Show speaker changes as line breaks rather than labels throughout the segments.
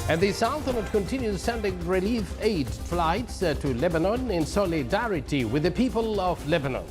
And the Sultanate continues sending relief aid flights to Lebanon in solidarity with the people of Lebanon.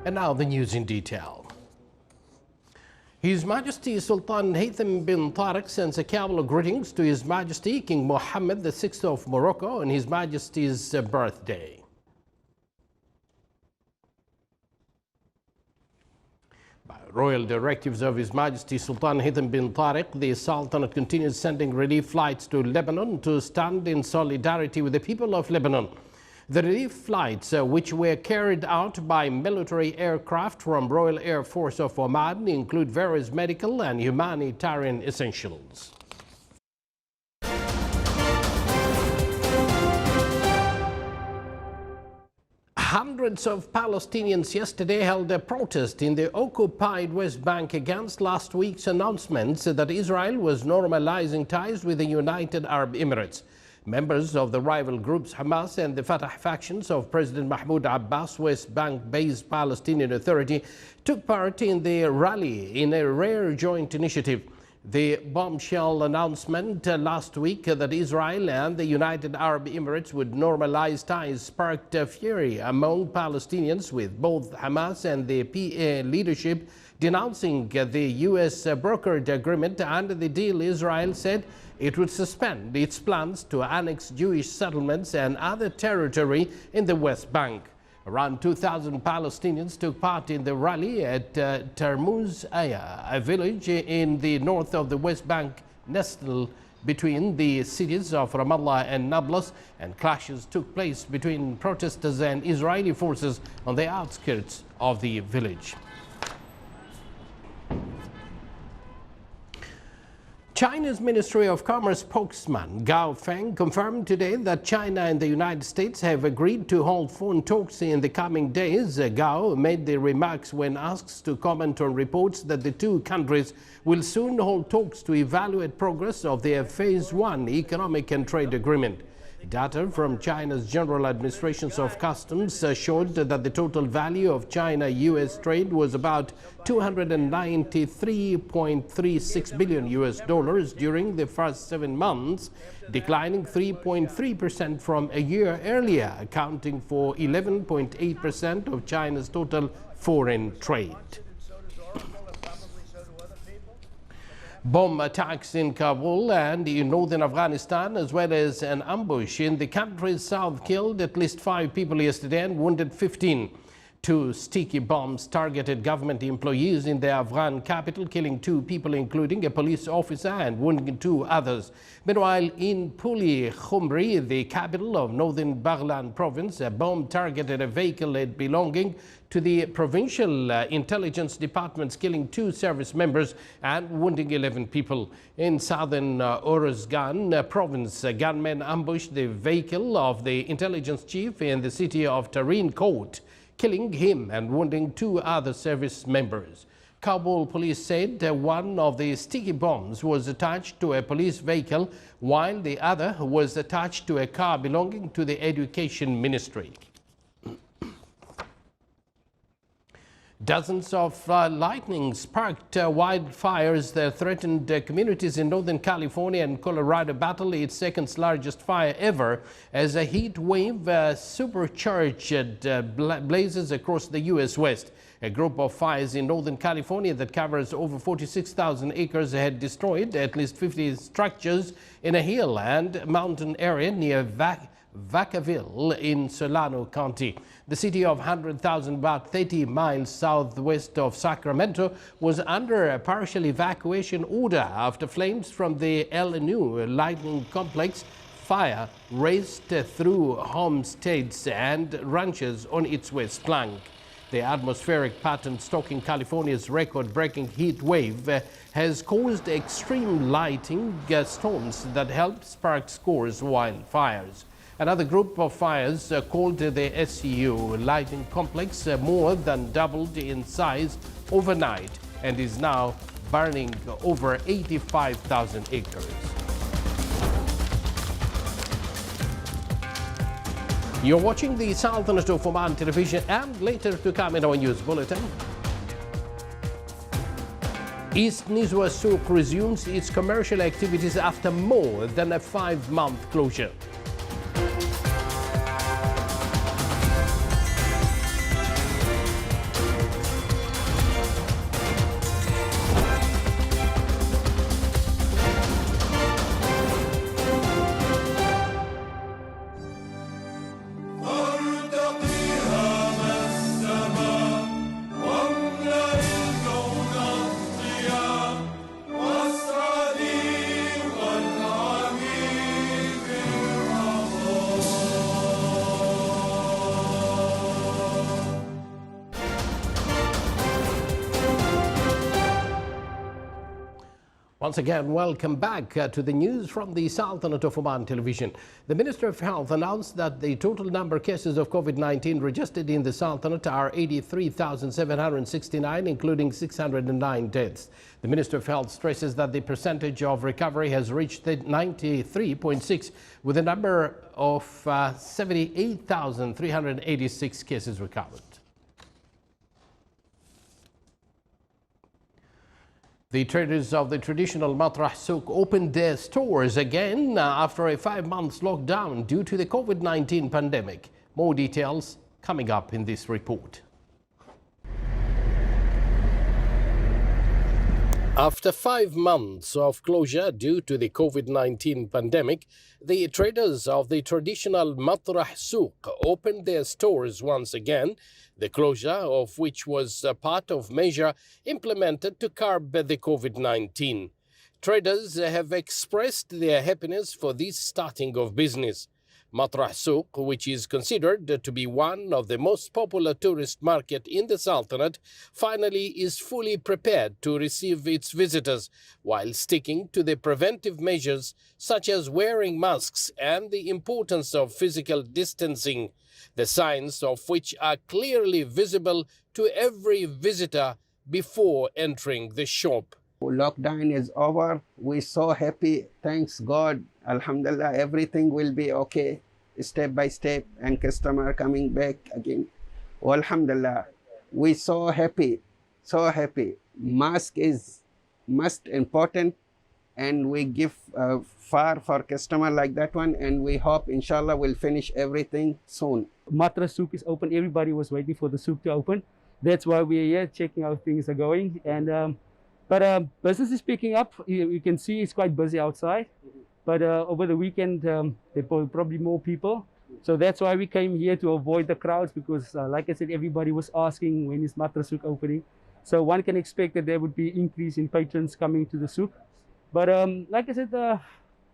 And now the news in detail. His Majesty Sultan Haytham bin Tariq sends a cabal of greetings to His Majesty King Mohammed VI of Morocco on His Majesty's birthday. By royal directives of His Majesty Sultan Haytham bin Tariq, the Sultanate continues sending relief flights to Lebanon to stand in solidarity with the people of Lebanon. The relief flights, which were carried out by military aircraft from Royal Air Force of Oman, include various medical and humanitarian essentials. Hundreds of Palestinians yesterday held a protest in the occupied West Bank against last week's announcements that Israel was normalizing ties with the United Arab Emirates. Members of the rival groups Hamas and the Fatah factions of President Mahmoud Abbas' West Bank-based Palestinian Authority took part in the rally in a rare joint initiative. The bombshell announcement last week that Israel and the United Arab Emirates would normalize ties sparked fury among Palestinians, with both Hamas and the PA leadership denouncing the U.S. brokered agreement. Under the deal, Israel said it would suspend its plans to annex Jewish settlements and other territory in the West Bank. Around 2,000 Palestinians took part in the rally at Tarmuz Aya, a village in the north of the West Bank nestled between the cities of Ramallah and Nablus, and clashes took place between protesters and Israeli forces on the outskirts of the village. China's Ministry of Commerce spokesman Gao Feng confirmed today that China and the United States have agreed to hold phone talks in the coming days. Gao made the remarks when asked to comment on reports that the two countries will soon hold talks to evaluate progress of their Phase 1 economic and trade agreement. Data from China's General Administrations of Customs showed that the total value of China-US trade was about $293.36 billion during the first 7 months, declining 3.3% from a year earlier, accounting for 11.8% of China's total foreign trade. Bomb attacks in Kabul and in northern Afghanistan, as well as an ambush in the country's south, killed at least 5 people yesterday and wounded 15. 2 sticky bombs targeted government employees in the Afghan capital, killing 2 people, including a police officer, and wounding 2 others. Meanwhile, in Puli Khumri, the capital of northern Baghlan province, a bomb targeted a vehicle belonging to the provincial intelligence departments, killing 2 service members and wounding 11 people. In southern Uruzgan province, gunmen ambushed the vehicle of the intelligence chief in the city of Tarin Court, killing him and wounding 2 other service members. Kabul police said one of the sticky bombs was attached to a police vehicle, while the other was attached to a car belonging to the Education Ministry. Dozens of lightning-sparked wildfires that threatened communities in Northern California and Colorado battle its second largest fire ever as a heat wave supercharged blazes across the U.S. West. A group of fires in Northern California that covers over 46,000 acres had destroyed at least 50 structures in a hill and mountain area near Vacaville in Solano County. The city of 100,000, about 30 miles southwest of Sacramento, was under a partial evacuation order after flames from the El Nu lightning complex fire raced through homesteads and ranches on its west flank. The atmospheric pattern stalking California's record-breaking heat wave has caused extreme lightning storms that helped spark scores of wildfires. Another group of fires called the SCU lightning complex more than doubled in size overnight and is now burning over 85,000 acres. You're watching the Sultanate of Oman television, and later to come in our news bulletin, East Nizwa Souk resumes its commercial activities after more than a 5-month closure. Once again, welcome back to the news from the Sultanate of Oman television. The Minister of Health announced that the total number of cases of COVID-19 registered in the Sultanate are 83,769, including 609 deaths. The Minister of Health stresses that the percentage of recovery has reached 93.6, with a number of 78,386 cases recovered. The traders of the traditional Matrah Souk opened their stores again after a 5-month lockdown due to the COVID-19 pandemic. More details coming up in this report. After 5 months of closure due to the COVID-19 pandemic, the traders of the traditional Matrah Souk opened their stores once again, the closure of which was a part of measure implemented to curb the COVID-19. Traders have expressed their happiness for this starting of business. Matrah Souk, which is considered to be one of the most popular tourist market in the Sultanate, finally is fully prepared to receive its visitors while sticking to the preventive measures such as wearing masks and the importance of physical distancing, the signs of which are clearly visible to every visitor before entering the shop.
Lockdown is over. We're so happy. Thanks God. Alhamdulillah, everything will be okay, step by step, and customer coming back again. Alhamdulillah, we're so happy, so happy. Mask is most important, and we give far for customer like that one, and we hope inshallah we'll finish everything soon.
Matrah Souk is open. Everybody was waiting for the souk to open. That's why we're here checking how things are going. And but business is picking up. You can see it's quite busy outside. But over the weekend, there were probably more people. So that's why we came here, to avoid the crowds, because like I said, everybody was asking when is Matrah Souk opening. So one can expect that there would be increase in patrons coming to the souk. But like I said,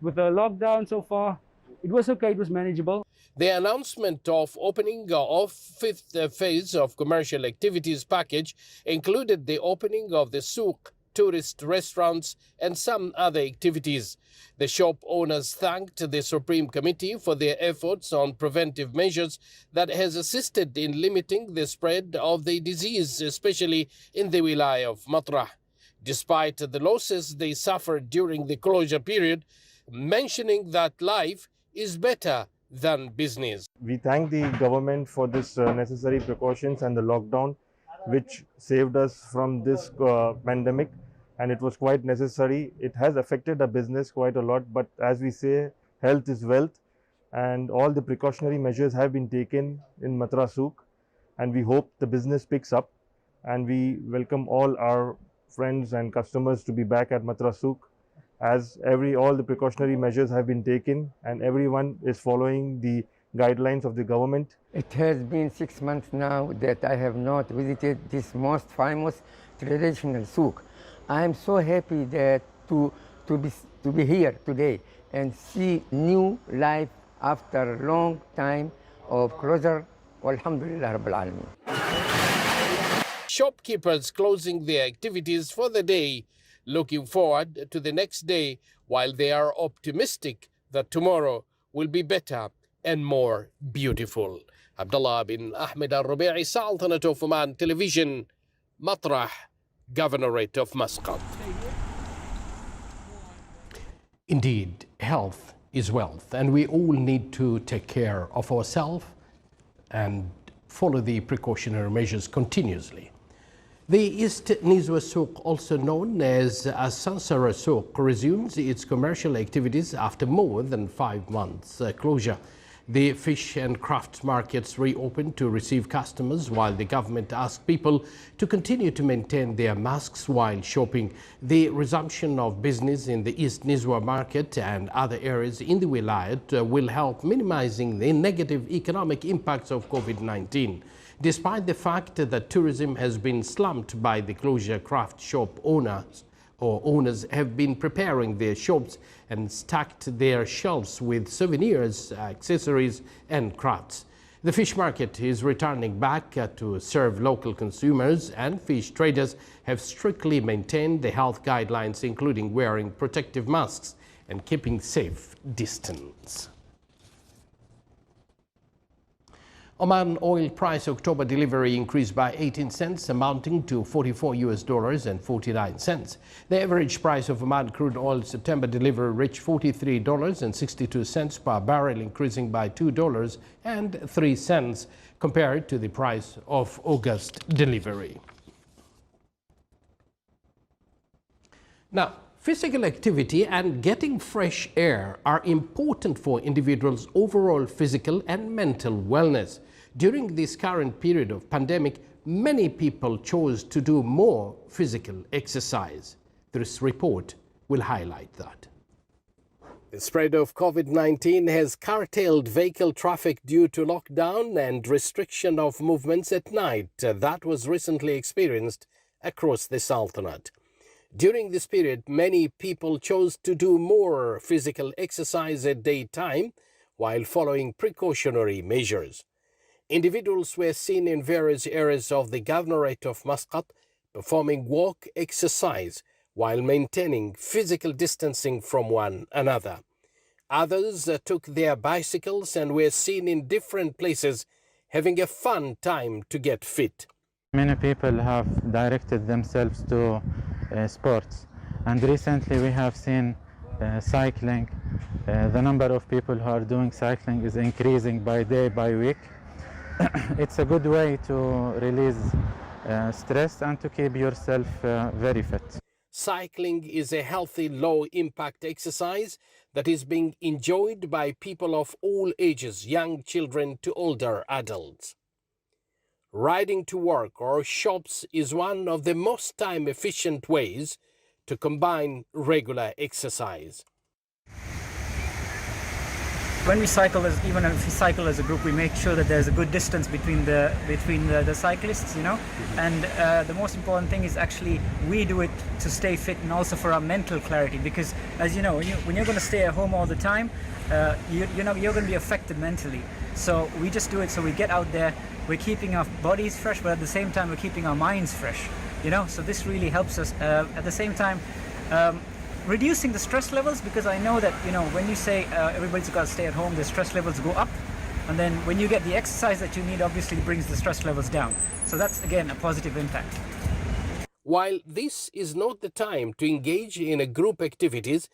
with the lockdown so far, it was okay, it was manageable.
The announcement of opening of 5th phase of commercial activities package included the opening of the souk, tourist restaurants, and some other activities. The shop owners thanked the Supreme Committee for their efforts on preventive measures that has assisted in limiting the spread of the disease, especially in the wilayah of Matrah. Despite the losses they suffered during the closure period, mentioning that life is better than business.
We thank the government for this necessary precautions and the lockdown, which saved us from this pandemic, and it was quite necessary. It has affected our business quite a lot, but as we say, health is wealth, and all the precautionary measures have been taken in Matrah Souk, and we hope the business picks up, and we welcome all our friends and customers to be back at Matrah Souk, as all the precautionary measures have been taken and everyone is following the guidelines of the government.
It has been 6 months now that I have not visited this most famous traditional souk. I am so happy that to be here today and see new life after a long time of closure. Alhamdulillah Rabbil Alameen.
Shopkeepers closing their activities for the day, looking forward to the next day, while they are optimistic that tomorrow will be better and more beautiful. Abdullah bin Ahmed al-Rubi'i, Sultanate of Oman Television, Matrah, Governorate of Muscat. Indeed, health is wealth, and we all need to take care of ourselves and follow the precautionary measures continuously. The East Nizwa Souk, also known as Sansara Souk, resumes its commercial activities after more than 5 months closure. The fish and crafts markets reopened to receive customers while the government asked people to continue to maintain their masks while shopping. The resumption of business in the East Nizwa market and other areas in the Wilayat will help minimizing the negative economic impacts of COVID-19. Despite the fact that tourism has been slumped by the closure, craft shop owners have been preparing their shops and stacked their shelves with souvenirs, accessories and crafts. The fish market is returning back to serve local consumers, and fish traders have strictly maintained the health guidelines, including wearing protective masks and keeping safe distance. Oman oil price October delivery increased by 18 cents, amounting to $44.49. The average price of Oman crude oil September delivery reached $43.62 per barrel, increasing by $2.03 compared to the price of August delivery. Now, physical activity and getting fresh air are important for individuals' overall physical and mental wellness. During this current period of pandemic, many people chose to do more physical exercise. This report will highlight that. The spread of COVID-19 has curtailed vehicle traffic due to lockdown and restriction of movements at night that was recently experienced across the Sultanate. During this period, many people chose to do more physical exercise at daytime while following precautionary measures. Individuals were seen in various areas of the Governorate of Muscat performing walk exercise while maintaining physical distancing from one another. Others took their bicycles and were seen in different places having a fun time to get fit.
Many people have directed themselves to sports, and recently we have seen cycling. The number of people who are doing cycling is increasing by day by week. It's a good way to release stress and to keep yourself very fit.
Cycling is a healthy, low-impact exercise that is being enjoyed by people of all ages, young children to older adults. Riding to work or shops is one of the most time-efficient ways to combine regular exercise.
When we cycle, even if we cycle as a group, we make sure that there's a good distance between the cyclists, you know. And the most important thing is actually we do it to stay fit and also for our mental clarity. Because as you know, when you're going to stay at home all the time, you're going to be affected mentally. So we just do it so we get out there. We're keeping our bodies fresh, but at the same time we're keeping our minds fresh. You know, so this really helps us. At the same time, reducing the stress levels, because I know that, you know, when you say everybody's got to stay at home, the stress levels go up, and then when you get the exercise that you need, obviously brings the stress levels down. So that's again a positive impact.
While this is not the time to engage in a group activities,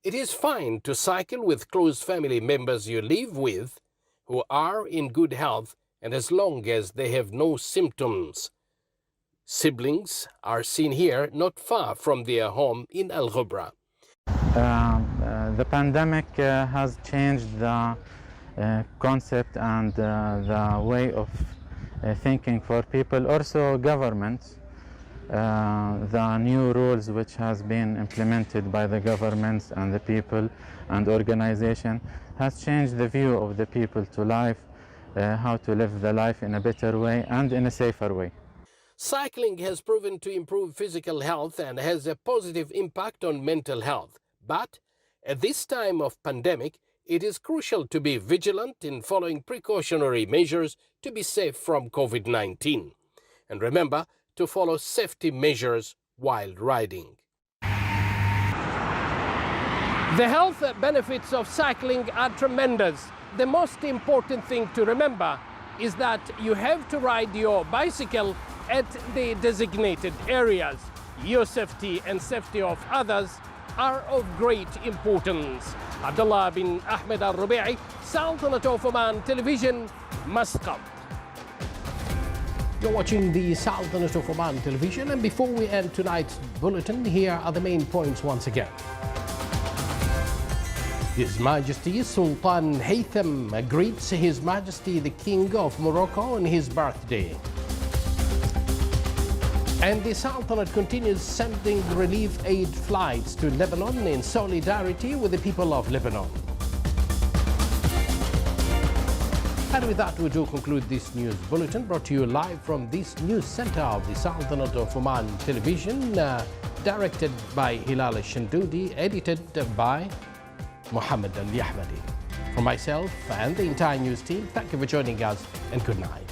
it is fine to cycle with close family members you live with who are in good health and as long as they have no symptoms. Siblings are seen here not far from their home in Al Ghubra.
The pandemic has changed the concept and the way of thinking for people, also governments. The new rules which has been implemented by the governments and the people and organization has changed the view of the people to life, how to live the life in a better way and in a safer way.
Cycling has proven to improve physical health and has a positive impact on mental health. But at this time of pandemic, it is crucial to be vigilant in following precautionary measures to be safe from COVID-19. And remember to follow safety measures while riding. The health benefits of cycling are tremendous. The most important thing to remember is that you have to ride your bicycle at the designated areas. Your safety and safety of others are of great importance. Abdullah bin Ahmed Al-Rubi'i, Sultanate of Oman Television, Muscat. You're watching the Sultanate of Oman television, and before we end tonight's bulletin, here are the main points once again. His Majesty Sultan Haytham greets His Majesty the King of Morocco on his birthday. And the Sultanate continues sending relief aid flights to Lebanon in solidarity with the people of Lebanon. And with that, we do conclude this news bulletin brought to you live from this news center of the Sultanate of Oman television, directed by Hilal Shandudi, edited by Muhammad Al-Yahmadi. For myself and the entire news team, thank you for joining us and good night.